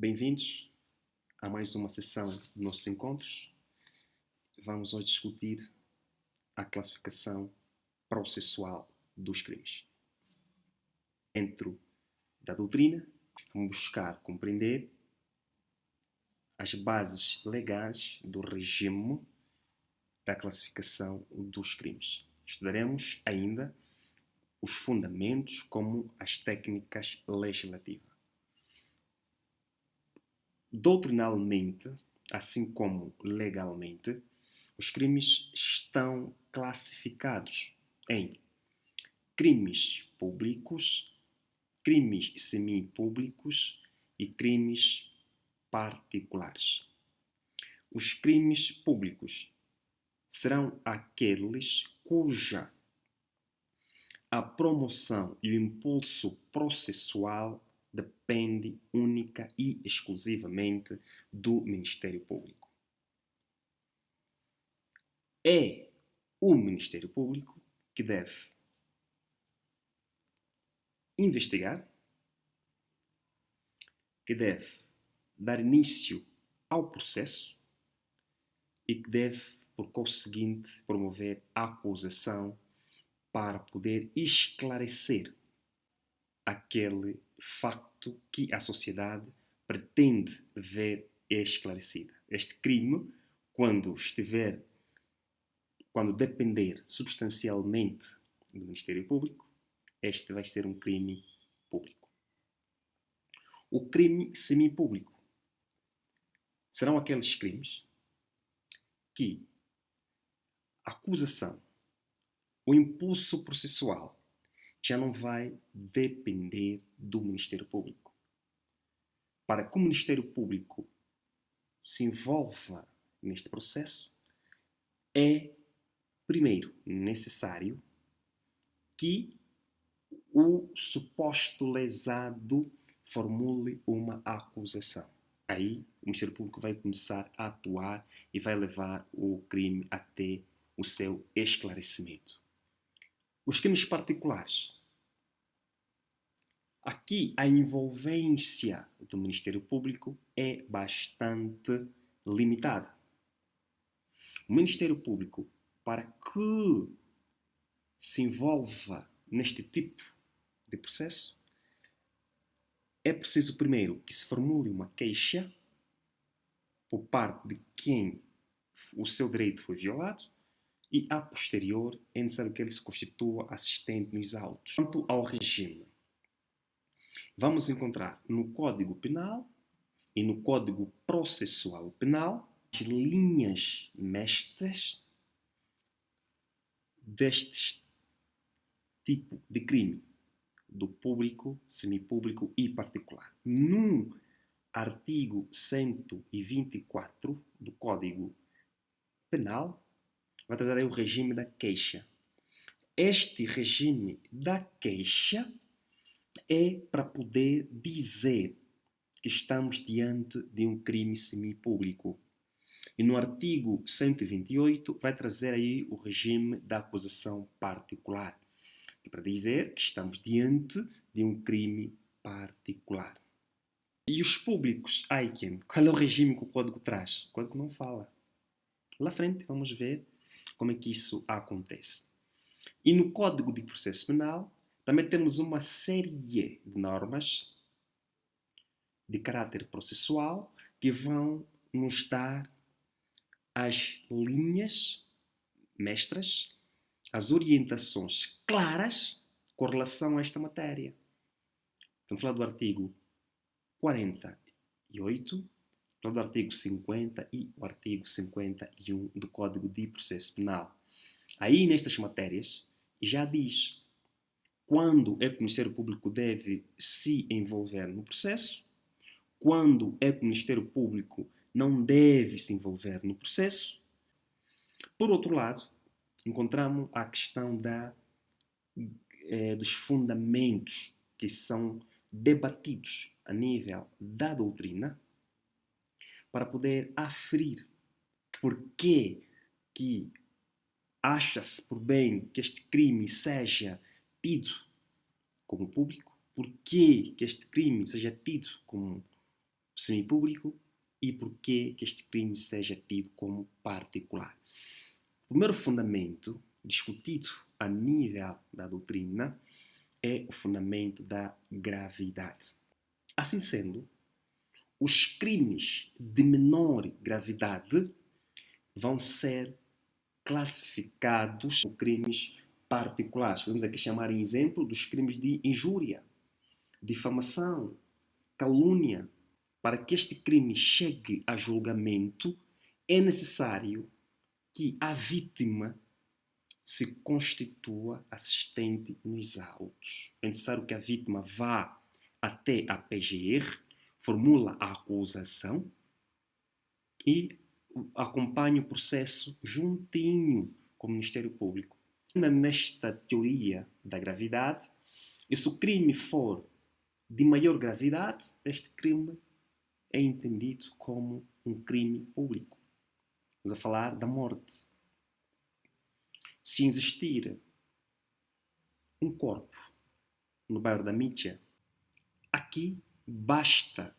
Bem-vindos a mais uma sessão dos nossos encontros. Vamos hoje discutir a classificação processual dos crimes. Dentro da doutrina, vamos buscar compreender as bases legais do regime da classificação dos crimes. Estudaremos ainda os fundamentos como as técnicas legislativas. Doutrinalmente, assim como legalmente, os crimes estão classificados em crimes públicos, crimes semipúblicos e crimes particulares. Os crimes públicos serão aqueles cuja a promoção e o impulso processual depende única e exclusivamente do Ministério Público. É o Ministério Público que deve investigar, que deve dar início ao processo e que deve, por conseguinte, promover a acusação para poder esclarecer aquele facto que a sociedade pretende ver esclarecido. Este crime, quando depender substancialmente do Ministério Público, este vai ser um crime público. O crime semipúblico serão aqueles crimes que a acusação, o impulso processual já não vai depender do Ministério Público. Para que o Ministério Público se envolva neste processo, é primeiro necessário que o suposto lesado formule uma acusação. Aí o Ministério Público vai começar a atuar e vai levar o crime até o seu esclarecimento. Os crimes particulares. Aqui a envolvência do Ministério Público é bastante limitada. O Ministério Público, para que se envolva neste tipo de processo, é preciso primeiro que se formule uma queixa por parte de quem o seu direito foi violado e, a posterior, é necessário que ele se constitua assistente nos autos. Quanto ao regime, vamos encontrar no Código Penal e no Código Processual Penal as linhas mestras deste tipo de crime, do público, semipúblico e particular. No artigo 124 do Código Penal, vai trazer aí o regime da queixa. Este regime da queixa é para poder dizer que estamos diante de um crime semipúblico. E no artigo 128 vai trazer aí o regime da acusação particular, que é para dizer que estamos diante de um crime particular. E os públicos, qual é o regime que o Código traz? O Código não fala. Lá à frente vamos ver como é que isso acontece. E no Código de Processo Penal também temos uma série de normas de caráter processual que vão nos dar as linhas mestras, as orientações claras com relação a esta matéria. Estamos a falar do artigo 48, do artigo 50 e o artigo 51 do Código de Processo Penal. Aí, nestas matérias, já diz quando é que o Ministério Público deve se envolver no processo, quando é que o Ministério Público não deve se envolver no processo. Por outro lado, encontramos a questão dos fundamentos que são debatidos a nível da doutrina para poder aferir porque que acha-se por bem que este crime seja tido como público, porque que este crime seja tido como semipúblico e porquê que este crime seja tido como particular. O primeiro fundamento discutido a nível da doutrina é o fundamento da gravidade. Assim sendo, os crimes de menor gravidade vão ser classificados como crimes particulares. Podemos aqui chamar em exemplo dos crimes de injúria, difamação, calúnia. Para que este crime chegue a julgamento, é necessário que a vítima se constitua assistente nos autos. É necessário que a vítima vá até a PGR, formula a acusação e acompanhe o processo juntinho com o Ministério Público. Nesta teoria da gravidade, e se o crime for de maior gravidade, este crime é entendido como um crime público. Vamos a falar da morte. Se existir um corpo no bairro da Mítia, aqui basta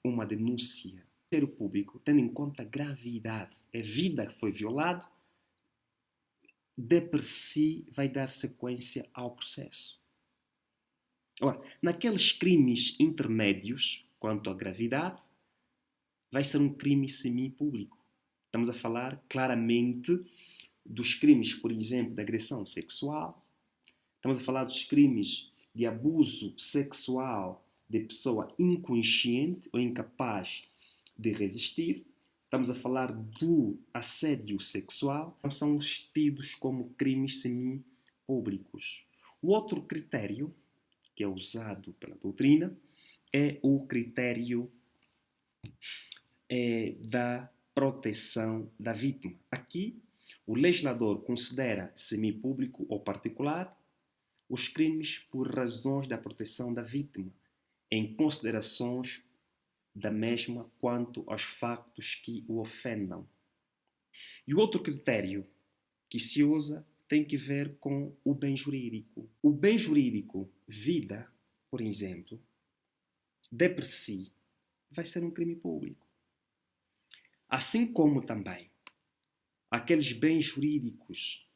uma denúncia do Ministério Público, tendo em conta a gravidade, a vida que foi violada, de per si vai dar sequência ao processo. Ora, naqueles crimes intermédios, quanto à gravidade, vai ser um crime semipúblico. Estamos a falar claramente dos crimes, por exemplo, de agressão sexual. Estamos a falar dos crimes de abuso sexual de pessoa inconsciente ou incapaz de resistir. Estamos a falar do assédio sexual. São tidos como crimes semipúblicos. O outro critério que é usado pela doutrina é o critério da proteção da vítima. Aqui, o legislador considera semipúblico ou particular os crimes por razões da proteção da vítima, em considerações da mesma quanto aos factos que o ofendam. E o outro critério que se usa tem que ver com o bem jurídico. O bem jurídico, vida, por exemplo, de per si, vai ser um crime público. Assim como também aqueles bens jurídicos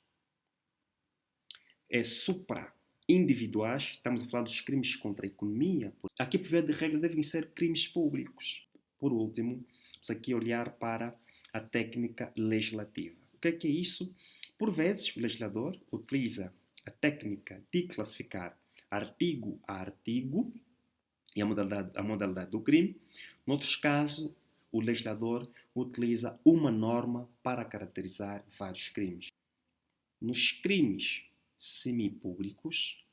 supra-individuais, estamos a falar dos crimes contra a economia, aqui, por via de regra, devem ser crimes públicos. Por último, vamos aqui olhar para a técnica legislativa. O que é isso? Por vezes, o legislador utiliza a técnica de classificar artigo a artigo e a modalidade do crime. Noutros casos, o legislador utiliza uma norma para caracterizar vários crimes. Nos crimes semipúblicos,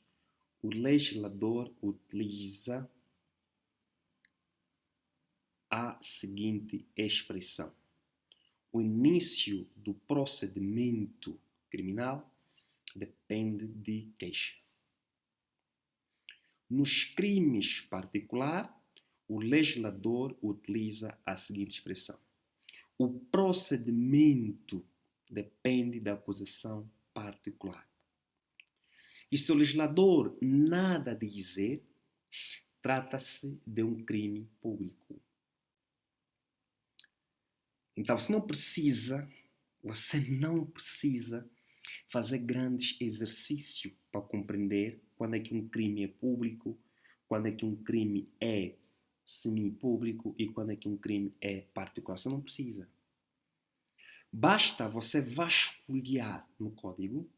o legislador utiliza a seguinte expressão: o início do procedimento criminal depende de queixa. Nos crimes particulares, o legislador utiliza a seguinte expressão: o procedimento depende da acusação particular. E se o legislador nada dizer, trata-se de um crime público. Então você não precisa fazer grandes exercícios para compreender quando é que um crime é público, quando é que um crime é semipúblico e quando é que um crime é particular. Você não precisa. Basta você vasculhar no código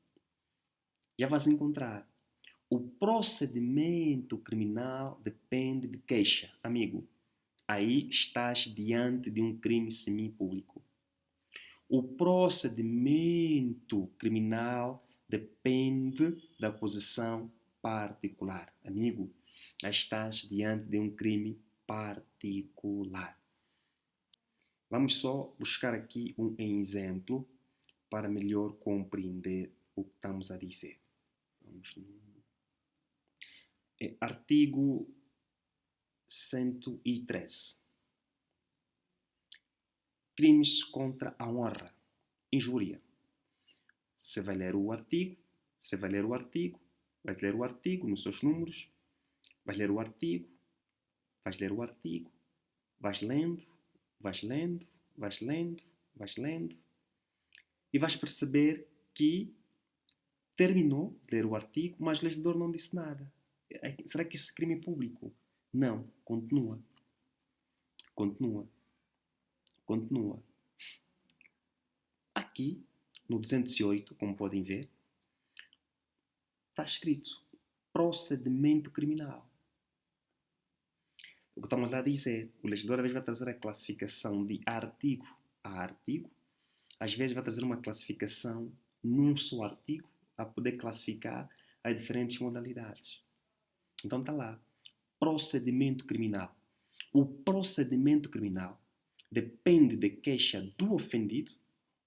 e já vais encontrar. O procedimento criminal depende de queixa. Amigo, aí estás diante de um crime semipúblico. O procedimento criminal depende da acusação particular. Amigo, aí estás diante de um crime particular. Vamos só buscar aqui um exemplo para melhor compreender o que estamos a dizer. Artigo 113. Crimes contra a honra, injúria. Você vai ler o artigo, vais ler o artigo nos seus números, vais ler o artigo, Vais lendo, vais lendo, vais lendo, vais lendo e vais perceber que terminou de ler o artigo, mas o legislador não disse nada. Será que isso é crime público? Não, continua. Continua. Continua. Aqui, no 208, como podem ver, está escrito procedimento criminal. O que estamos lá a dizer, o legislador às vezes vai trazer a classificação de artigo a artigo, às vezes vai trazer uma classificação num só artigo, a poder classificar as diferentes modalidades. Então está lá, procedimento criminal. O procedimento criminal depende de queixa do ofendido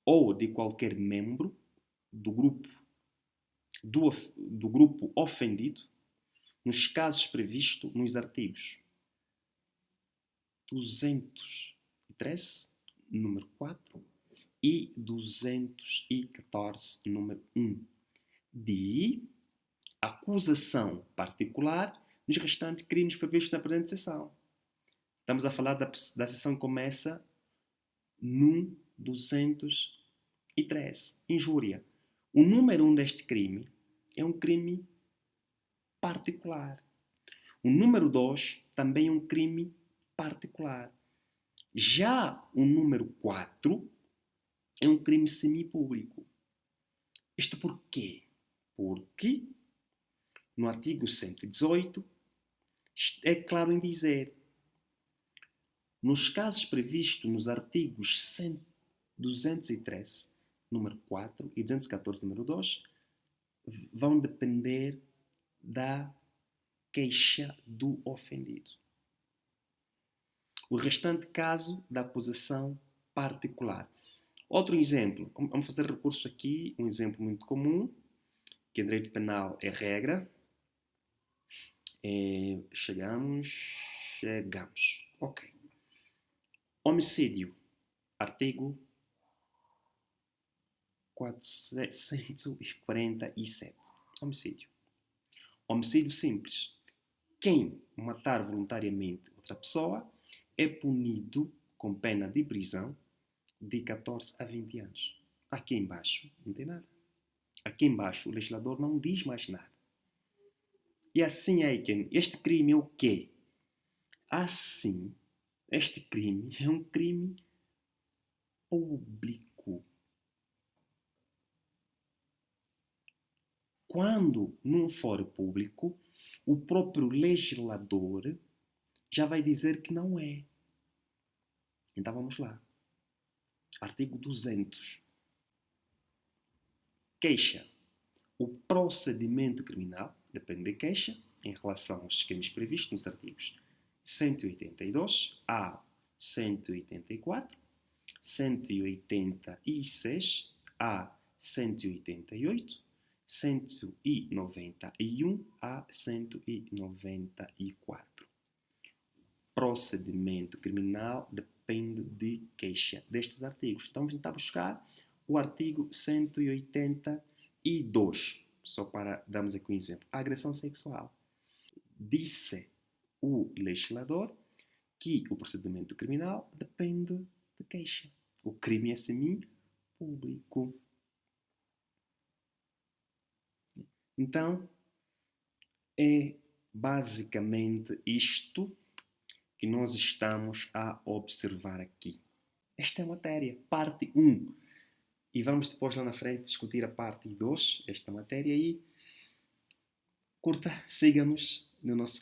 ou de qualquer membro do grupo ofendido, nos casos previstos nos artigos 213, número 4, e 214, número 1, de acusação particular nos restantes crimes previstos na presente seção. Estamos a falar da seção que começa no 213. Injúria. O número 1 deste crime é um crime particular. O número 2 também é um crime particular. Já o número 4 é um crime semipúblico. Isto por quê? Porque no artigo 118 é claro em dizer: nos casos previstos nos artigos 213, número 4 e 214, número 2, vão depender da queixa do ofendido. O restante caso da acusação particular. Outro exemplo, vamos fazer recurso aqui, um exemplo muito comum, que em direito penal é regra. Chegamos. Ok. Homicídio. Artigo 447. Homicídio. Homicídio simples. Quem matar voluntariamente outra pessoa é punido com pena de prisão de 14 a 20 anos. Aqui embaixo não tem nada. Aqui embaixo o legislador não diz mais nada. E assim, Aiken, este crime é o quê? Assim, este crime é um crime público. Quando não for público, o próprio legislador já vai dizer que não é. Então vamos lá. Artigo 200. Queixa. O procedimento criminal depende de queixa em relação aos crimes previstos nos artigos 182 a 184, 186 a 188, 191 a 194. Procedimento criminal depende de queixa destes artigos. Então vamos tentar buscar o artigo 182, só para darmos aqui um exemplo. A agressão sexual. Disse o legislador que o procedimento criminal depende de queixa. O crime é semi-público. Então, é basicamente isto que nós estamos a observar aqui. Esta é a matéria, parte 1. E vamos depois lá na frente discutir a parte 2 desta matéria. E curta, siga-nos no nosso canal.